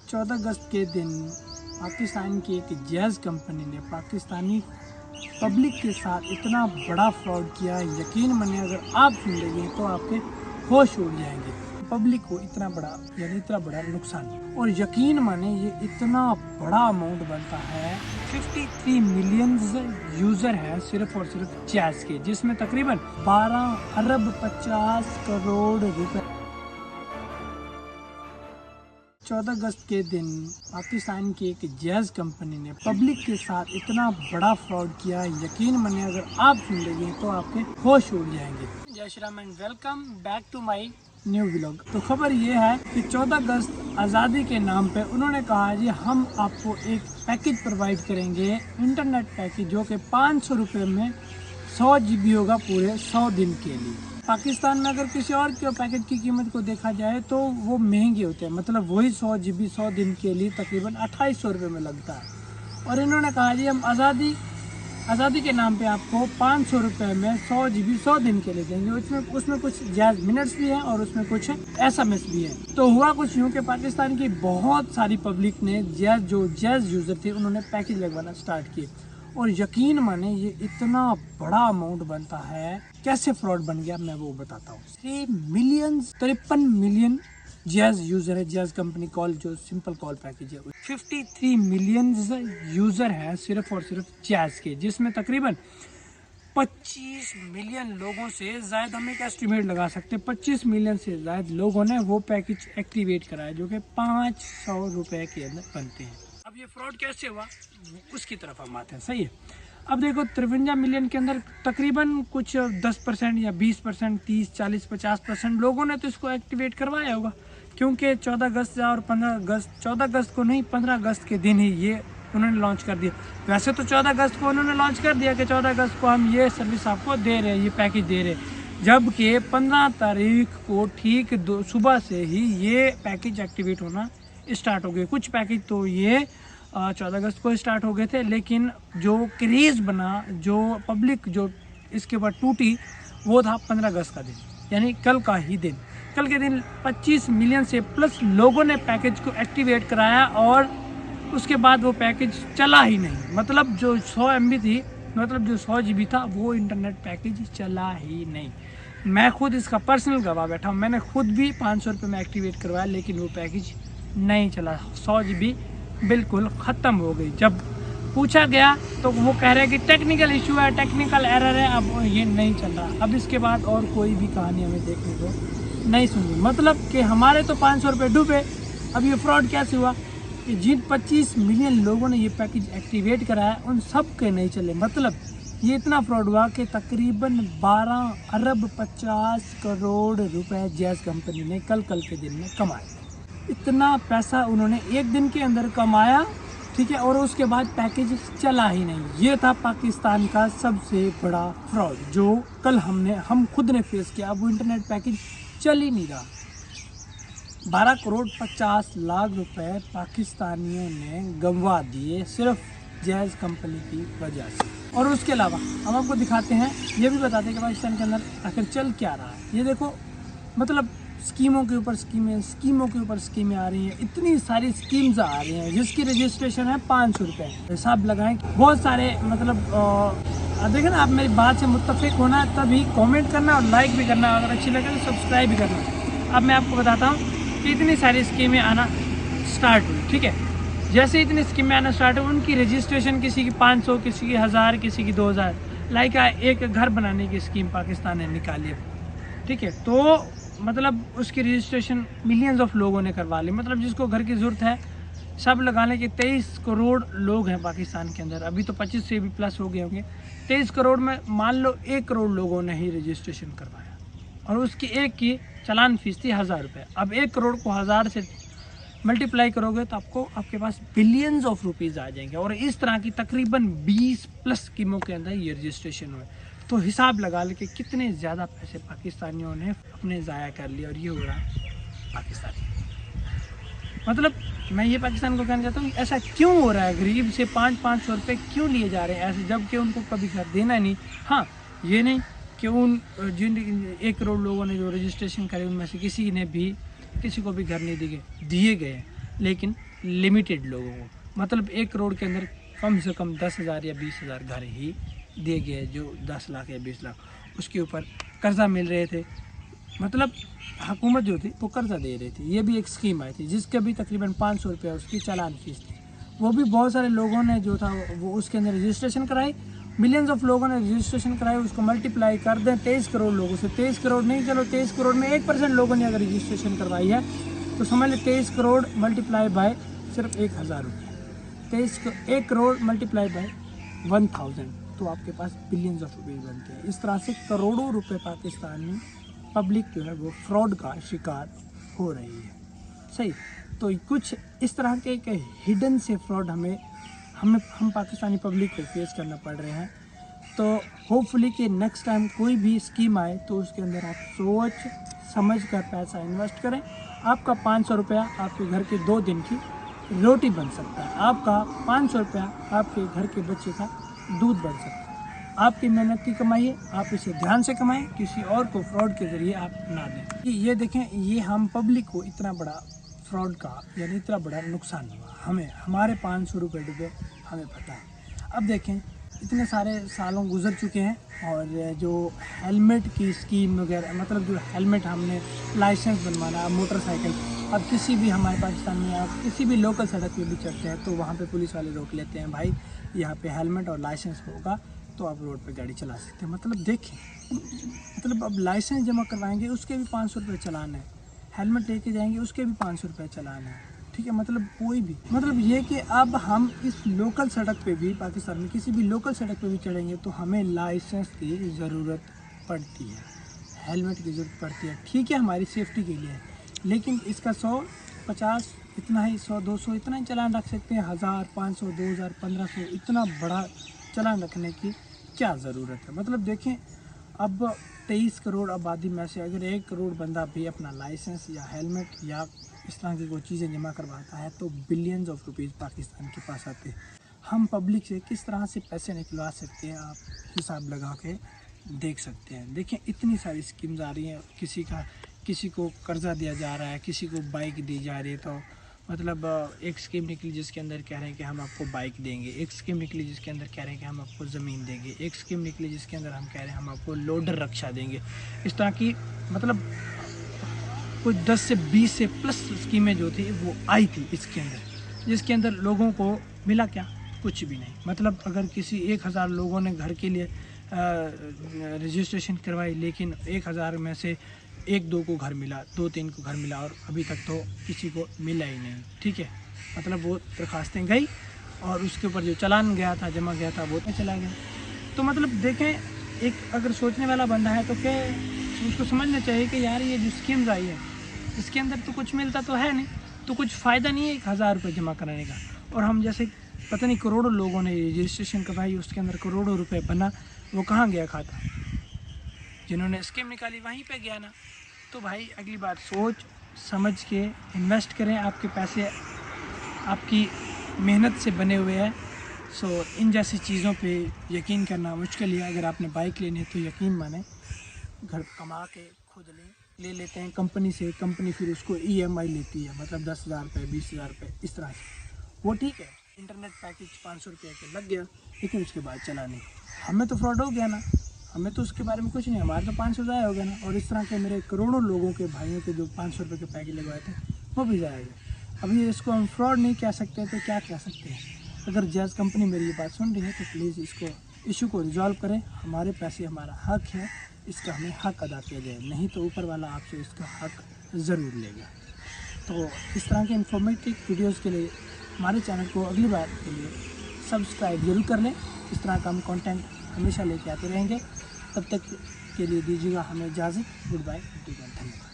14 अगस्त के दिन पाकिस्तान की एक जैज़ कंपनी ने पाकिस्तानी पब्लिक के साथ इतना बड़ा फ्रॉड किया, यकीन मानिए अगर आप सुन लेंगे तो आपके होश उड़ जाएंगे। पब्लिक को इतना बड़ा नुकसान, और यकीन माने ये इतना बड़ा अमाउंट बनता है। 53 मिलियन यूज़र है सिर्फ और सिर्फ जैज़ के, जिसमें तकरीबन 12 अरब 50 करोड़ रुपए। 14 अगस्त के दिन पाकिस्तान की एक जैज़ कंपनी ने पब्लिक के साथ इतना बड़ा फ्रॉड किया, यकीन मानिए अगर आप सुन लेंगे तो आपके होश उड़ जाएंगे। जय Shri Ram and welcome back to my new vlog. तो खबर ये है कि 14 अगस्त आज़ादी के नाम पे उन्होंने कहा जी हम आपको एक पैकेज प्रोवाइड करेंगे, इंटरनेट पैकेज, जो कि 500 रुपये में 100 GB होगा पूरे 100 दिन के लिए। पाकिस्तान में अगर किसी और के पैकेज की कीमत को देखा जाए तो वो महंगे होते हैं, मतलब वही 100 GB 100 दिन के लिए तकरीबन 2800 रुपये में लगता है। और इन्होंने कहा जी हम आज़ादी के नाम पे आपको 500 रुपये में 100 GB 100 दिन के लिए देंगे। उसमें कुछ जैज़ मिनट्स भी हैं और उसमें कुछ SMS भी है। तो हुआ कुछ यूँ कि पाकिस्तान की बहुत सारी पब्लिक ने जैज़ यूज़र थे उन्होंने पैकेज लगवाना स्टार्ट किए, और यकीन माने ये इतना बड़ा अमाउंट बनता है। कैसे फ्रॉड बन गया मैं वो बताता हूँ। 53 मिलियन जैज़ यूज़र है, जैज़ कंपनी कॉल जो सिंपल कॉल पैकेज है। 53 मिलियन यूज़र है सिर्फ और सिर्फ जैज़ के, जिसमें तकरीबन 25 मिलियन लोगों से ज़ायद, हम एक एस्टिमेट लगा सकते हैं 25 मिलियन से ज़ायद लोगों ने वो पैकेज एक्टिवेट कराया, जो कि 500 रुपये के अंदर बनते हैं। अब ये फ्रॉड कैसे हुआ उसकी तरफ हम आते हैं, सही है। अब देखो 53 मिलियन के अंदर तकरीबन कुछ 10% या 20%, 30, 40, 50% लोगों ने तो इसको एक्टिवेट करवाया होगा, क्योंकि 14 अगस्त और 14 अगस्त को नहीं, 15 अगस्त के दिन ही ये उन्होंने लॉन्च कर दिया। वैसे तो 14 अगस्त को उन्होंने लॉन्च कर दिया कि 14 अगस्त को हम ये सर्विस आपको दे रहे हैं, ये पैकेज दे रहे हैं, जबकि 15 तारीख को ठीक सुबह से ही ये पैकेज एक्टिवेट होना स्टार्ट हो गए। कुछ पैकेज तो ये 14 अगस्त को स्टार्ट हो गए थे, लेकिन जो क्रेज़ बना, जो पब्लिक जो इसके ऊपर टूटी, वो था 15 अगस्त का दिन, यानी कल का ही दिन। कल के दिन 25 मिलियन से प्लस लोगों ने पैकेज को एक्टिवेट कराया, और उसके बाद वो पैकेज चला ही नहीं। मतलब जो 100 MB थी, मतलब जो 100 GB था, वो इंटरनेट पैकेज चला ही नहीं। मैं खुद इसका पर्सनल गवाह बैठा हूँ, मैंने खुद भी 500 रुपये में एक्टिवेट करवाया, लेकिन वो पैकेज नहीं चला। 100 GB बिल्कुल ख़त्म हो गई। जब पूछा गया तो वो कह रहे हैं कि टेक्निकल इशू है, टेक्निकल एरर है, अब ये नहीं चल रहा। अब इसके बाद और कोई भी कहानी हमें देखने को नहीं सुनी, मतलब कि हमारे तो 500 रुपये डूबे। अब ये फ्रॉड कैसे हुआ कि जिन 25 मिलियन लोगों ने ये पैकेज एक्टिवेट कराया उन सब के नहीं चले। मतलब ये इतना फ्रॉड हुआ कि तकरीबन 12 अरब 50 करोड़ रुपए जैज़ कंपनी ने कल के दिन में कमाए। इतना पैसा उन्होंने एक दिन के अंदर कमाया, ठीक है, और उसके बाद पैकेज चला ही नहीं। ये था पाकिस्तान का सबसे बड़ा फ्रॉड जो कल हम खुद ने फेस किया। अब वो इंटरनेट पैकेज चल ही नहीं रहा। 12 करोड़ 50 लाख रुपए पाकिस्तानियों ने गंवा दिए सिर्फ जैज़ कंपनी की वजह से। और उसके अलावा हम आपको दिखाते हैं, ये भी बताते हैं कि पाकिस्तान के अंदर आखिर चल क्या रहा है। ये देखो, मतलब स्कीमों के ऊपर स्कीमें आ रही हैं, इतनी सारी स्कीम्स आ रही हैं जिसकी रजिस्ट्रेशन है 500 रुपये। हिसाब लगाएं, बहुत सारे, मतलब देखें ना, आप मेरी बात से मुत्तफिक होना है तभी कमेंट करना और लाइक भी करना, अगर अच्छी लगे तो सब्सक्राइब भी करना। अब मैं आपको बताता हूँ कि इतनी सारी स्कीमें आना स्टार्ट हुई, ठीक है। जैसे इतनी स्कीमें आना स्टार्ट हुई, उनकी रजिस्ट्रेशन किसी की 500, किसी की 1000, किसी की 2000, लाइक एक घर बनाने की स्कीम पाकिस्तान ने निकाली, ठीक है। तो मतलब उसकी रजिस्ट्रेशन मिलियंस ऑफ लोगों ने करवा ली। मतलब जिसको घर की ज़रूरत है सब लगाने के 23 करोड़ लोग हैं पाकिस्तान के अंदर। अभी तो 25 से भी प्लस हो गए होंगे। 23 करोड़ में मान लो 1 करोड़ लोगों ने ही रजिस्ट्रेशन करवाया, और उसकी एक की चालान फीस थी 1000 रुपये। अब 1 करोड़ को 1000 से मल्टीप्लाई करोगे तो आपके पास बिलियंस ऑफ रुपीज़ आ जाएंगे। और इस तरह की तकरीबन 20 प्लस स्कीमों के अंदर ये रजिस्ट्रेशन हुए। तो हिसाब लगा ले कि कितने ज़्यादा पैसे पाकिस्तानियों ने अपने ज़ाया कर लिए, और ये हो रहा है पाकिस्तानी। मतलब मैं ये पाकिस्तान को कहना चाहता हूँ, ऐसा क्यों हो रहा है? गरीब से 500 रुपये क्यों लिए जा रहे हैं ऐसे, जबकि उनको कभी घर देना नहीं। हाँ, ये नहीं कि जिन 1 करोड़ लोगों ने जो रजिस्ट्रेशन करे उनमें से किसी को भी घर नहीं दिए गए, लेकिन लिमिटेड लोगों को, मतलब 1 करोड़ के अंदर कम से कम 10,000 या 20,000 घर ही दिए गए, जो 10 लाख या 20 लाख उसके ऊपर कर्जा मिल रहे थे। मतलब हुकूमत जो थी वो कर्जा दे रही थी। ये भी एक स्कीम आई थी जिसके भी तकरीबन 500 रुपया उसकी चालान फीस थी। वो भी बहुत सारे लोगों ने जो था वो उसके अंदर रजिस्ट्रेशन कराई, मिलियंस ऑफ लोगों ने रजिस्ट्रेशन कराई। उसको मल्टीप्लाई कर दें 23 करोड़ लोगों से, 23 करोड़ नहीं, चलो 23 करोड़ में 1% लोगों ने अगर रजिस्ट्रेशन करवाई है तो समझ लें 23 करोड़ मल्टीप्लाई बाय सिर्फ 1,000 रुपये, 1 करोड़ मल्टीप्लाई बाय 1000, तो आपके पास बिलियंस ऑफ रुपये बनते हैं। इस तरह से करोड़ों रुपए पाकिस्तान में पब्लिक जो है वो फ्रॉड का शिकार हो रही है। सही, तो कुछ इस तरह के एक हिडन से फ्रॉड हम पाकिस्तानी पब्लिक को फेस करना पड़ रहे हैं। तो होपफुली कि नेक्स्ट टाइम कोई भी स्कीम आए तो उसके अंदर आप सोच समझ कर पैसा इन्वेस्ट करें। आपका 500 रुपया आपके घर के 2 दिन की रोटी बन सकता है, आपका 500 रुपया आपके घर के बच्चे का दूध बन सकता है। आपकी मेहनत की कमाई है, आप इसे ध्यान से कमाएं, किसी और को फ्रॉड के ज़रिए आप ना दें। ये देखें, ये हम पब्लिक को इतना बड़ा फ्रॉड का यानी इतना बड़ा नुकसान हुआ, हमें हमारे 500 रुपये डूबे, हमें पता है। अब देखें इतने सारे सालों गुजर चुके हैं और जो हेलमेट की स्कीम वगैरह, मतलब जो हेलमेट हमने लाइसेंस बनवाना, अब मोटरसाइकिल, अब किसी भी हमारे पाकिस्तान में आप किसी भी लोकल सड़क पे भी चढ़ते हैं तो वहाँ पे पुलिस वाले रोक लेते हैं, भाई यहाँ पे हेलमेट और लाइसेंस होगा तो आप रोड पे गाड़ी चला सकते हैं। मतलब देखें, मतलब अब लाइसेंस जमा करवाएंगे उसके भी 500 रुपये चलान है, हेलमेट लेके जाएंगे उसके भी 500 रुपये चलान है, ठीक है। मतलब कोई भी, मतलब ये कि अब हम इस लोकल सड़क पे भी, पाकिस्तान में किसी भी लोकल सड़क पे भी चढ़ेंगे तो हमें लाइसेंस की ज़रूरत पड़ती है, हेलमेट की ज़रूरत पड़ती है, ठीक है, हमारी सेफ्टी के लिए। लेकिन इसका 100, 50 इतना ही, 100, 200 इतना ही चलान रख सकते हैं, 1000, 500, 2000, 1500 इतना बड़ा चलान रखने की क्या ज़रूरत है। मतलब देखें, अब 23 करोड़ आबादी में से अगर 1 करोड़ बंदा भी अपना लाइसेंस या हेलमेट या इस तरह की कोई चीज़ें जमा करवाता है तो बिलियंस ऑफ रुपीज़ पाकिस्तान के पास आते हैं। हम पब्लिक से किस तरह से पैसे निकलवा सकते हैं, आप हिसाब लगा के देख सकते हैं। देखें, इतनी सारी स्कीम्स आ रही हैं, किसी को कर्जा दिया जा रहा है, किसी को बाइक दी जा रही है। तो मतलब एक स्कीम निकली जिसके अंदर कह रहे हैं कि हम आपको बाइक देंगे, एक स्कीम निकली जिसके अंदर कह रहे हैं कि हम आपको ज़मीन देंगे, एक स्कीम निकली जिसके अंदर हम कह रहे हैं हम आपको लोडर रक्षा देंगे। इस तरह की मतलब कुछ 10 से 20 से प्लस स्कीमें जो थी वो आई थी इसके अंदर, जिसके अंदर लोगों को मिला क्या, कुछ भी नहीं। मतलब अगर किसी 1000 लोगों ने घर के लिए रजिस्ट्रेशन करवाई, लेकिन 1000 में से 1-2 को घर मिला, 2-3 को घर मिला और अभी तक तो किसी को मिला ही नहीं, ठीक है। मतलब वो दरखास्तें गई और उसके ऊपर जो चालान गया था, जमा गया था, वो तो चला गया। तो मतलब देखें, एक अगर सोचने वाला बंदा है तो क्या उसको समझना चाहिए कि यार ये जो स्कीम्स आई है इसके अंदर तो कुछ मिलता तो है नहीं, तो कुछ फ़ायदा नहीं है 1000 रुपये जमा कराने का। और हम जैसे पता नहीं करोड़ों लोगों ने रजिस्ट्रेशन करवाई, उसके अंदर करोड़ों रुपए बना, वो कहाँ गया खाता, जिन्होंने स्कीम निकाली वहीं पे गया ना। तो भाई अगली बार सोच समझ के इन्वेस्ट करें, आपके पैसे आपकी मेहनत से बने हुए हैं। सो इन जैसी चीज़ों पे यकीन करना मुश्किल है। अगर आपने बाइक लेनी है तो यकीन माने घर कमा के खुद ले लेते हैं कंपनी से, कंपनी फिर उसको EMI लेती है, मतलब 10,000 रुपये, 20,000 रुपये इस तरह से। वो ठीक है, इंटरनेट पैकेज 500 रुपये के लग गया, लेकिन उसके बाद चला नहीं। हमें तो फ्रॉड हो गया ना, हमें तो उसके बारे में कुछ नहीं, हमारे तो 500 ज़ाया हो गया ना। और इस तरह के मेरे करोड़ों लोगों के भाइयों के जो 500 रुपये के पैकेज लगवाए थे वो भी ज़ाया गए। अभी इसको हम फ्रॉड नहीं कह सकते तो क्या कह सकते हैं। अगर जैज़ कंपनी मेरी ये बात सुन रही है तो प्लीज़ इसको इशू को रिजॉल्व करें। हमारे पैसे हमारा हक है, इसका हमें हक अदा किया जाए, नहीं तो ऊपर वाला आपसे इसका हक ज़रूर लेगा। तो इस तरह के इन्फॉर्मेटिव वीडियोज़ के लिए हमारे चैनल को अगली बार के लिए सब्सक्राइब जरूर कर लें। इस तरह का हम कंटेंट हमेशा लेके आते रहेंगे। तब तक के लिए दीजिएगा हमें इजाज़त। गुड बाय, धन्यवाद।